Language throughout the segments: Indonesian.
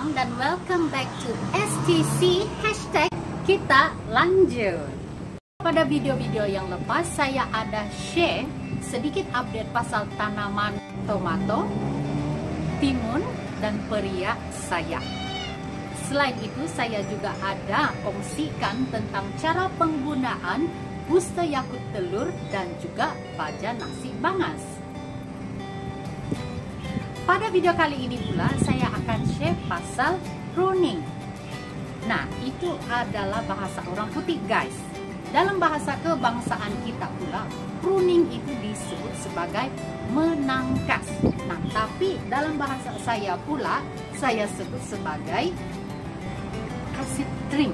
datang dan welcome back to STC hashtag kita lanjut. Pada video-video yang lepas saya ada share sedikit update pasal tanaman tomato, timun, dan periak saya. Selain itu saya juga ada kongsikan tentang cara penggunaan booster Yakult telur dan juga baja nasi bangas. Pada video kali ini pula saya akan share pasal pruning. Nah, itu adalah bahasa orang putih guys. Dalam bahasa kebangsaan kita pula, pruning itu disebut sebagai menangkas. Nah, tapi dalam bahasa saya pula, saya sebut sebagai kasih trim.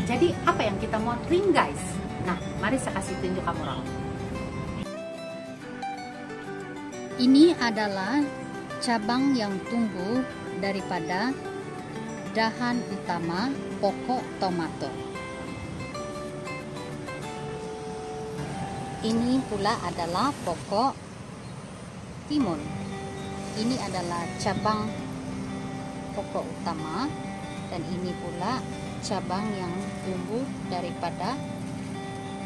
Jadi apa yang kita mau trim guys? Nah, mari saya kasih tunjuk kamu orang. Ini adalah cabang yang tumbuh daripada dahan utama pokok tomato. Ini pula adalah pokok timun. Ini adalah cabang pokok utama dan ini pula cabang yang tumbuh daripada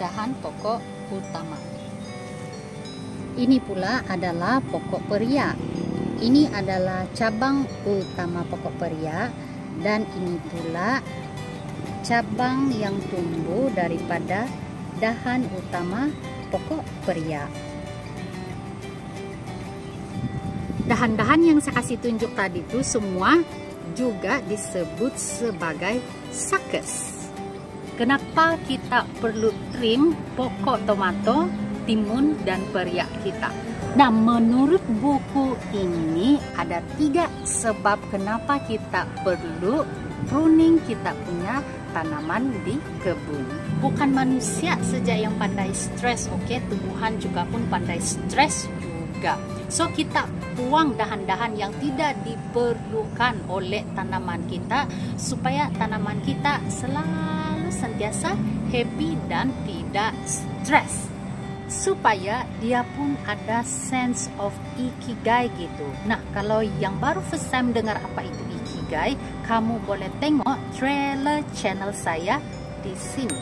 dahan pokok utama. Ini pula adalah pokok periak. Ini adalah cabang utama pokok periak dan ini pula cabang yang tumbuh daripada dahan utama pokok periak. Dahan-dahan yang saya kasih tunjuk tadi itu semua juga disebut sebagai suckers. Kenapa kita perlu trim pokok tomato, timun, dan periak kita? Nah, menurut buku ini ada 3 sebab kenapa kita perlu pruning kita punya tanaman di kebun. Bukan manusia saja yang pandai stres, oke? Tumbuhan juga pun pandai stres juga. So, kita buang dahan-dahan yang tidak diperlukan oleh tanaman kita supaya tanaman kita selalu sentiasa happy dan tidak stres. Supaya dia pun ada sense of ikigai gitu. Nah, kalau yang baru first time dengar apa itu ikigai, kamu boleh tengok trailer channel saya di sini.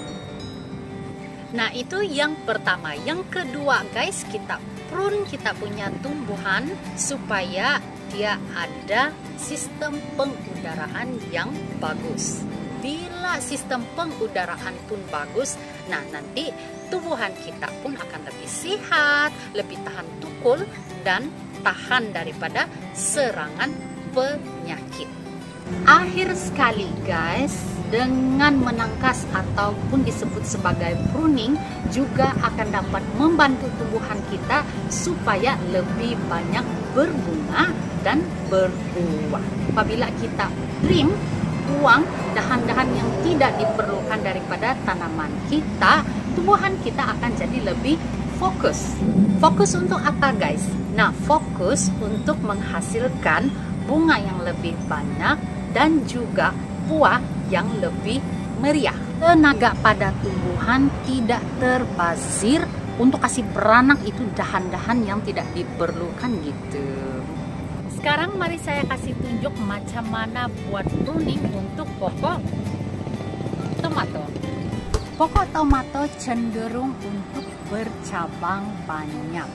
Nah, itu yang pertama. Yang kedua guys, kita prune kita punya tumbuhan supaya dia ada sistem pengudaraan yang bagus. Bila sistem pengudaraan pun bagus, nah nanti tumbuhan kita pun akan lebih sehat, lebih tahan tukul, dan tahan daripada serangan penyakit. Akhir sekali guys, dengan menangkas ataupun disebut sebagai pruning juga akan dapat membantu tumbuhan kita supaya lebih banyak berbunga dan berbuah. Apabila kita trim, buang dahan-dahan yang tidak diperlukan daripada tanaman kita, tumbuhan kita akan jadi lebih fokus. Fokus untuk apa guys? Nah, fokus untuk menghasilkan bunga yang lebih banyak dan juga buah yang lebih meriah. Tenaga pada tumbuhan tidak terbazir untuk kasih beranak itu dahan-dahan yang tidak diperlukan gitu. Sekarang mari saya kasih tunjuk macam mana buat pruning untuk pokok tomato. Pokok tomato cenderung untuk bercabang banyak.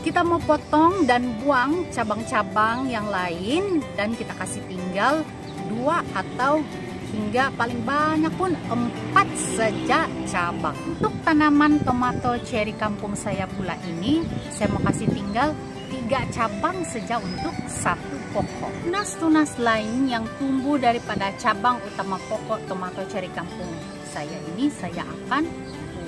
Kita mau potong dan buang cabang-cabang yang lain dan kita kasih tinggal 2 atau hingga paling banyak pun 4 saja cabang. Untuk tanaman tomato cherry kampung saya pula ini, saya mau kasih tinggal 3 cabang saja untuk 1 pokok. Tunas-tunas lain yang tumbuh daripada cabang utama pokok tomato cherry kampung saya ini saya akan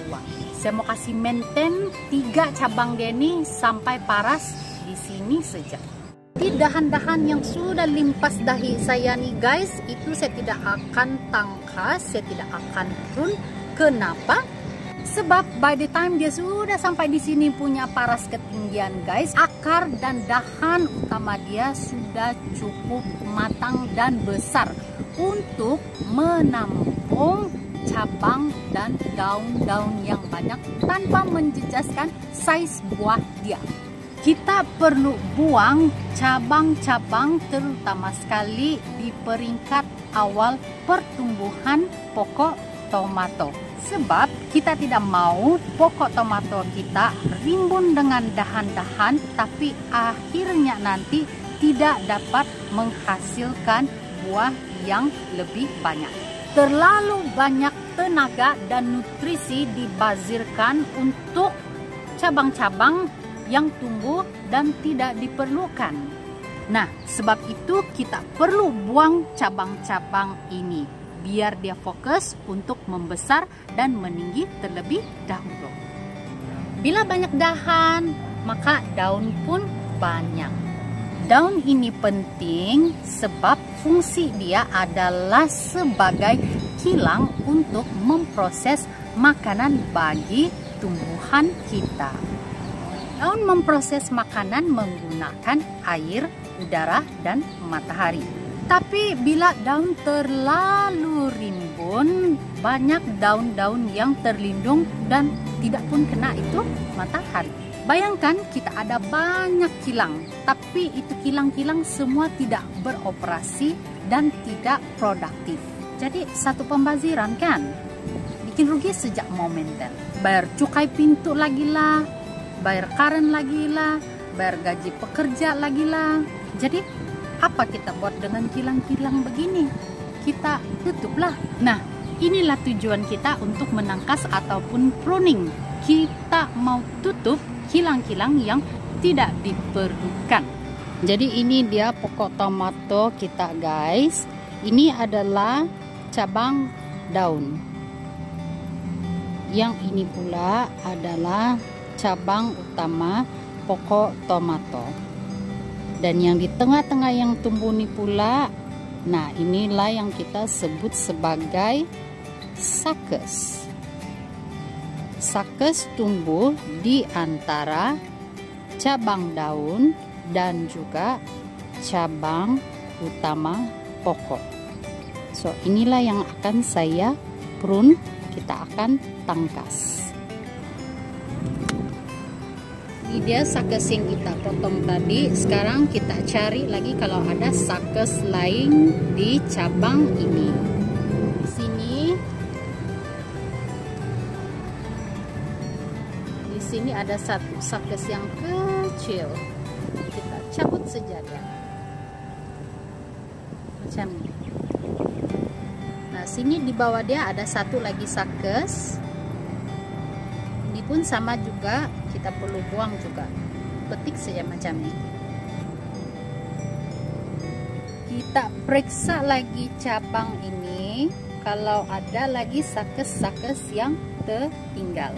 buang. Saya mau kasih maintain 3 cabang dia ini sampai paras di sini saja. Di dahan-dahan yang sudah limpas dahi saya nih guys, itu saya tidak akan tangkas, saya tidak akan prune. Kenapa? Sebab by the time dia sudah sampai di sini punya paras ketinggian guys, akar dan dahan utama dia sudah cukup matang dan besar untuk menampung cabang dan daun-daun yang banyak tanpa menjejaskan size buah dia. kita perlu buang cabang-cabang, terutama sekali di peringkat awal pertumbuhan pokok tomato. Sebab kita tidak mau pokok tomato kita rimbun dengan dahan-dahan, tapi akhirnya nanti tidak dapat menghasilkan buah yang lebih banyak. Terlalu banyak tenaga dan nutrisi dibazirkan untuk cabang-cabang yang tumbuh dan tidak diperlukan. Nah, sebab itu kita perlu buang cabang-cabang ini biar dia fokus untuk membesar dan meninggi terlebih dahulu. Bila banyak dahan, maka daun pun banyak. Daun ini penting sebab fungsi dia adalah sebagai kilang untuk memproses makanan bagi tumbuhan kita. Daun memproses makanan menggunakan air, udara, dan matahari. Tapi bila daun terlalu rimbun, banyak daun-daun yang terlindung dan tidak pun kena itu matahari. Bayangkan kita ada banyak kilang, tapi itu kilang-kilang semua tidak beroperasi dan tidak produktif. Jadi satu pembaziran kan? Bikin rugi sejak momenten. Bayar cukai pintu lagi lah, bayar karen lagi lah, bayar gaji pekerja lagi lah. Jadi apa kita buat dengan kilang-kilang begini? Kita tutuplah. Nah, inilah tujuan kita untuk menangkas ataupun pruning. Kita mau tutup kilang-kilang yang tidak diperlukan. Jadi ini dia pokok tomato kita guys. Ini adalah cabang daun. Yang ini pula adalah cabang utama pokok tomato. Dan yang di tengah-tengah yang tumbuh ini pula, nah inilah yang kita sebut sebagai suckers. Suckers tumbuh di antara cabang daun dan juga cabang utama pokok. So inilah yang akan saya prune, kita akan tangkas. Ini dia suckers yang kita potong tadi. Sekarang kita cari lagi kalau ada suckers lain di cabang ini. Di sini ada satu suckers yang kecil. Kita cabut saja dia. Macam ini. Nah, sini di bawah dia ada satu lagi suckers. Ini pun sama juga, kita perlu buang juga. Petik saja macam ini. Kita periksa lagi cabang ini kalau ada lagi suckers-suckers yang tertinggal.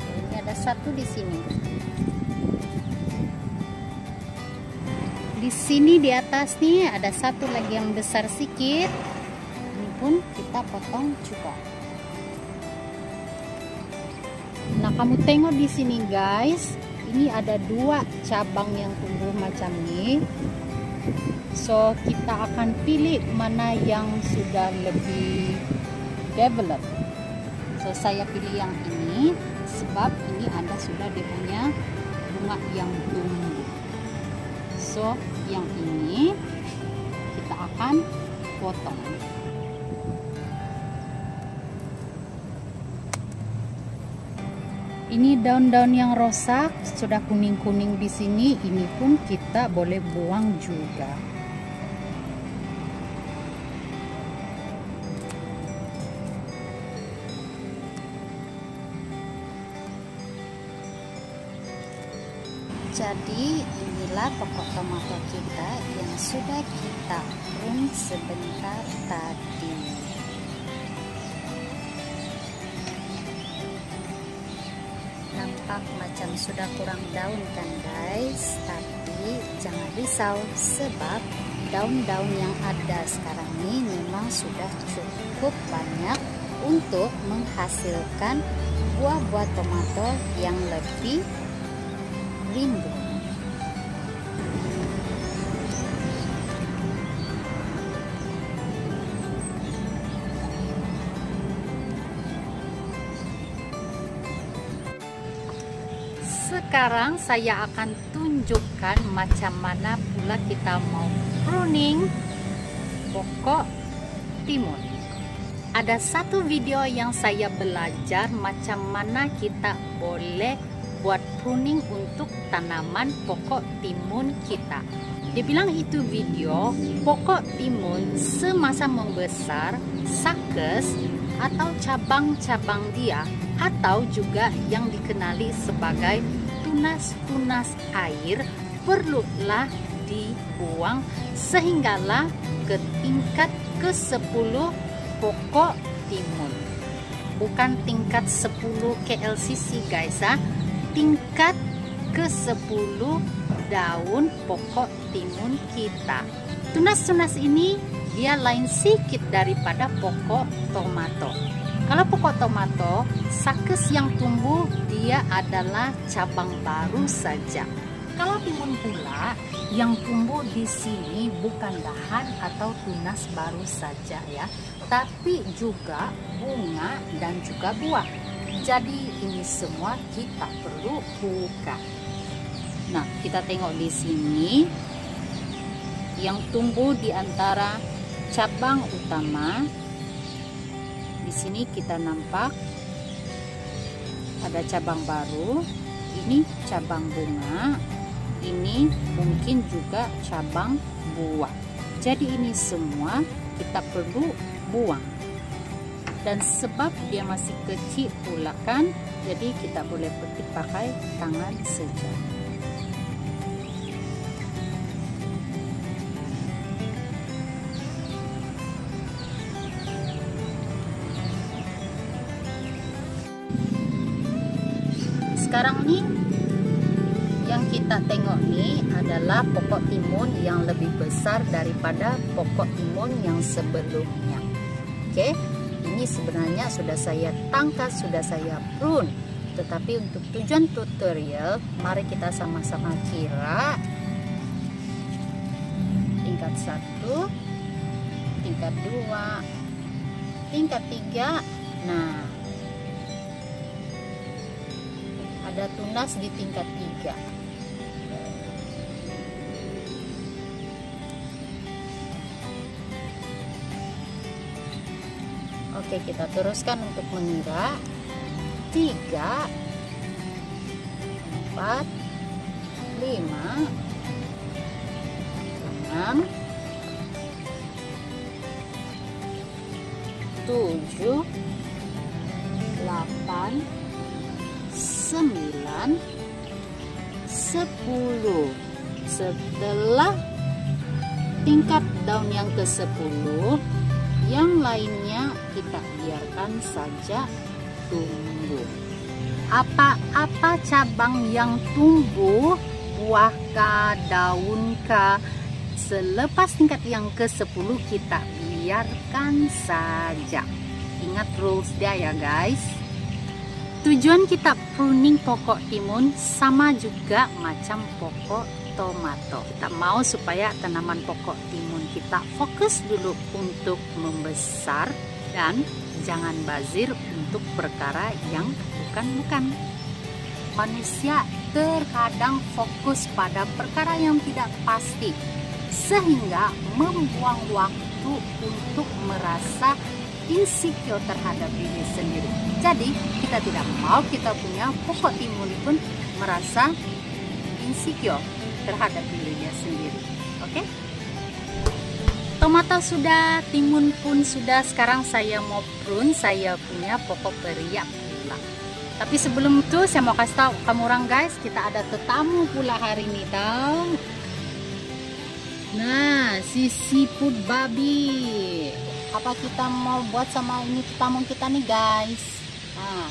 Ini ada satu di sini. Di sini di atas nih ada satu lagi yang besar sedikit. Ini pun kita potong juga. Nah, kamu tengok di sini guys, ini ada dua cabang yang tumbuh macam ini. So kita akan pilih mana yang sudah lebih develop. So saya pilih yang ini sebab ini ada sudah dia punya bunga yang tumbuh. So yang ini kita akan potong. Ini daun-daun yang rusak sudah kuning-kuning di sini, ini pun kita boleh buang juga. Jadi inilah pokok tomato kita yang sudah kita prune sebentar tadi. Nampak macam sudah kurang daun kan guys, tapi jangan risau sebab daun-daun yang ada sekarang ini memang sudah cukup banyak untuk menghasilkan buah-buah tomato yang lebih rimbun. Sekarang saya akan tunjukkan macam mana pula kita mau pruning pokok timun. Ada satu video yang saya belajar macam mana kita boleh buat pruning untuk tanaman pokok timun kita. Dia bilang itu video pokok timun semasa membesar, suckers atau cabang-cabang dia, atau juga yang dikenali sebagai tunas-tunas air, perlulah dibuang sehinggalah ke tingkat ke-10 pokok timun. Bukan tingkat 10 KLCC guys, tingkat ke-10 daun pokok timun kita. Tunas-tunas ini dia lain sedikit daripada pokok tomato. Kalau pokok tomato, suckers yang tumbuh dia adalah cabang baru saja. Kalau timun pula yang tumbuh di sini bukan dahan atau tunas baru saja ya, tapi juga bunga dan juga buah. Jadi ini semua kita perlu buka. Nah, kita tengok di sini yang tumbuh di antara cabang utama. Di sini kita nampak ada cabang baru. Ini cabang bunga. Ini mungkin juga cabang buah. Jadi ini semua kita perlu buang. Dan sebab dia masih kecil pula kan, jadi kita boleh petik pakai tangan saja. Sekarang nih yang kita tengok nih adalah pokok timun yang lebih besar daripada pokok timun yang sebelumnya. Oke, ini sebenarnya sudah saya tangkas, sudah saya prune. Tetapi untuk tujuan tutorial, mari kita sama-sama kira tingkat 1, tingkat 2, tingkat 3. Nah, ada tunas di tingkat 3. Oke, kita teruskan untuk mengira. 3, 4, 5, 6, 7, 8, 9, 10. Setelah tingkat daun yang ke-10, yang lainnya kita biarkan saja tumbuh. Apa-apa cabang yang tumbuh, buahkah, daunkah, selepas tingkat yang ke-10 kita biarkan saja. Ingat rules dia ya guys. Tujuan kita pruning pokok timun sama juga macam pokok tomato. Kita mau supaya tanaman pokok timun kita fokus dulu untuk membesar dan jangan bazir untuk perkara yang bukan-bukan. Manusia terkadang fokus pada perkara yang tidak pasti sehingga membuang waktu untuk merasa insecure terhadap diri sendiri. Jadi kita tidak mau kita punya pokok timun pun merasa insecure terhadap dirinya sendiri. Oke? Tomato sudah, timun pun sudah. Sekarang saya mau prune saya punya pokok periak pula. Tapi sebelum itu saya mau kasih tahu kamu orang guys, kita ada tetamu pula hari ini tahu. Nah, si siput babi. Apa kita mau buat sama ini tetamu kita nih guys? Nah,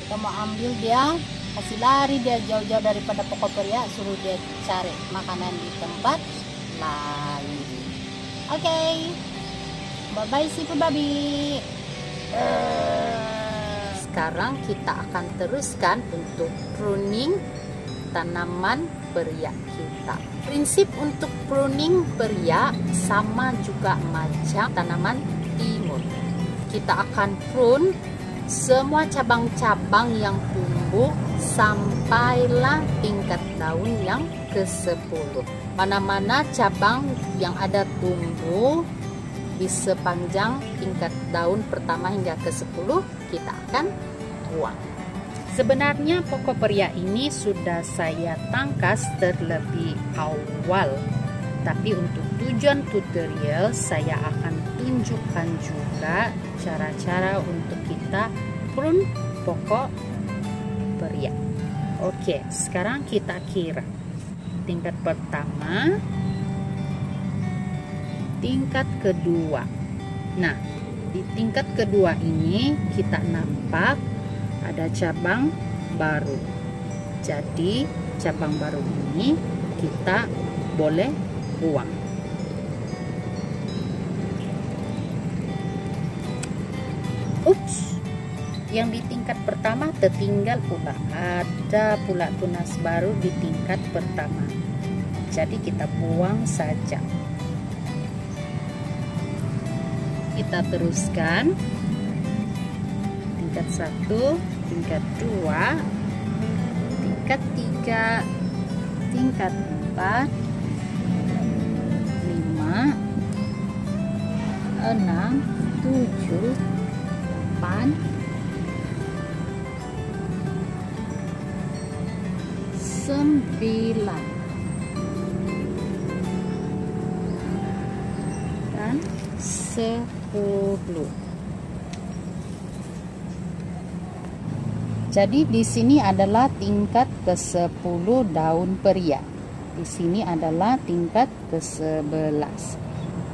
kita mau ambil dia, kasih lari dia jauh-jauh daripada pokok periak, suruh dia cari makanan di tempat lain. Oke, bye-bye siput babi. Sekarang kita akan teruskan untuk pruning tanaman periak kita. Prinsip untuk pruning periak sama juga macam tanaman timun. Kita akan prune semua cabang-cabang yang tumbuh sampailah tingkat daun yang ke-10. Mana-mana cabang yang ada tumbuh di sepanjang tingkat daun pertama hingga ke-10 kita akan buang. Sebenarnya pokok pria ini sudah saya tangkas terlebih awal, tapi untuk tujuan tutorial saya akan tunjukkan juga cara-cara untuk kita prune pokok pria. Oke, sekarang kita kira tingkat pertama, tingkat kedua. Nah, di tingkat kedua ini kita nampak ada cabang baru. Jadi cabang baru ini kita boleh buang. Ups, yang di tingkat pertama tertinggal pula. Ada pula tunas baru di tingkat pertama. Jadi kita buang saja. Kita teruskan tingkat 1, tingkat 2, tingkat 3, tingkat 4, 5, 6, 7, 8, 9 dan 10. Jadi di sini adalah tingkat ke-10 daun pria. Di sini adalah tingkat ke-11.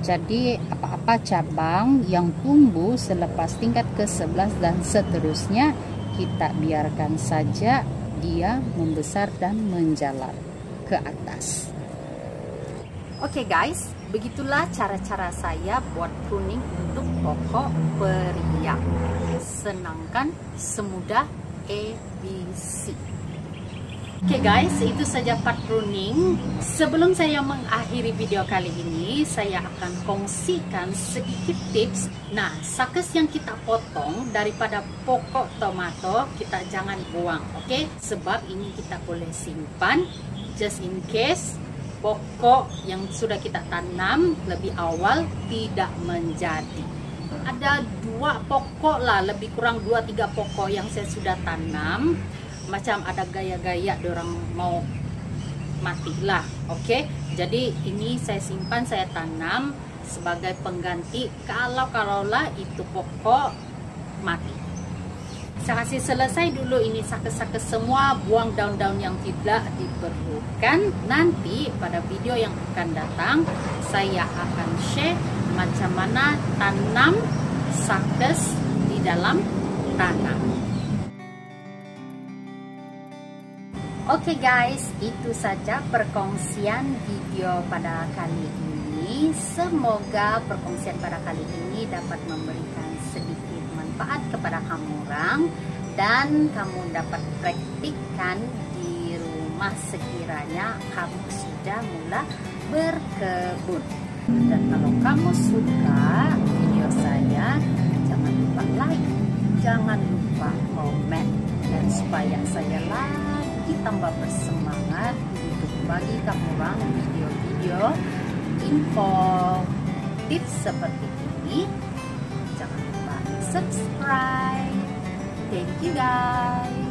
Jadi apa-apa cabang yang tumbuh selepas tingkat ke-11 dan seterusnya kita biarkan saja dia membesar dan menjalar ke atas. Oke guys, begitulah cara-cara saya buat pruning untuk pokok pria. Senangkan, semudah ABC. Oke guys, itu saja part pruning. Sebelum saya mengakhiri video kali ini, saya akan kongsikan sedikit tips. Nah, suckers yang kita potong daripada pokok tomato kita jangan buang, oke? Sebab ini kita boleh simpan just in case pokok yang sudah kita tanam lebih awal tidak menjadi. Ada 2 pokok lah, lebih kurang 2-3 pokok yang saya sudah tanam. Macam ada gaya-gaya dorang mau mati lah, oke? Jadi ini saya simpan, saya tanam sebagai pengganti kalau-kalaulah itu pokok mati. Saya kasih selesai dulu ini suckers-suckers semua, buang daun-daun yang tidak diperlukan. Nanti pada video yang akan datang saya akan share macam mana tanam suckers di dalam tanah. Oke guys, itu saja perkongsian video pada kali ini. Semoga perkongsian pada kali ini dapat memberikan sedikit manfaat kepada kamu orang dan kamu dapat praktikkan di rumah sekiranya kamu sudah mulai berkebun. Dan kalau kamu suka video saya, jangan lupa like, jangan lupa komen, dan supaya saya lagi tambah bersemangat untuk bagi kamu orang video-video info tips seperti ini, jangan lupa subscribe. Thank you guys.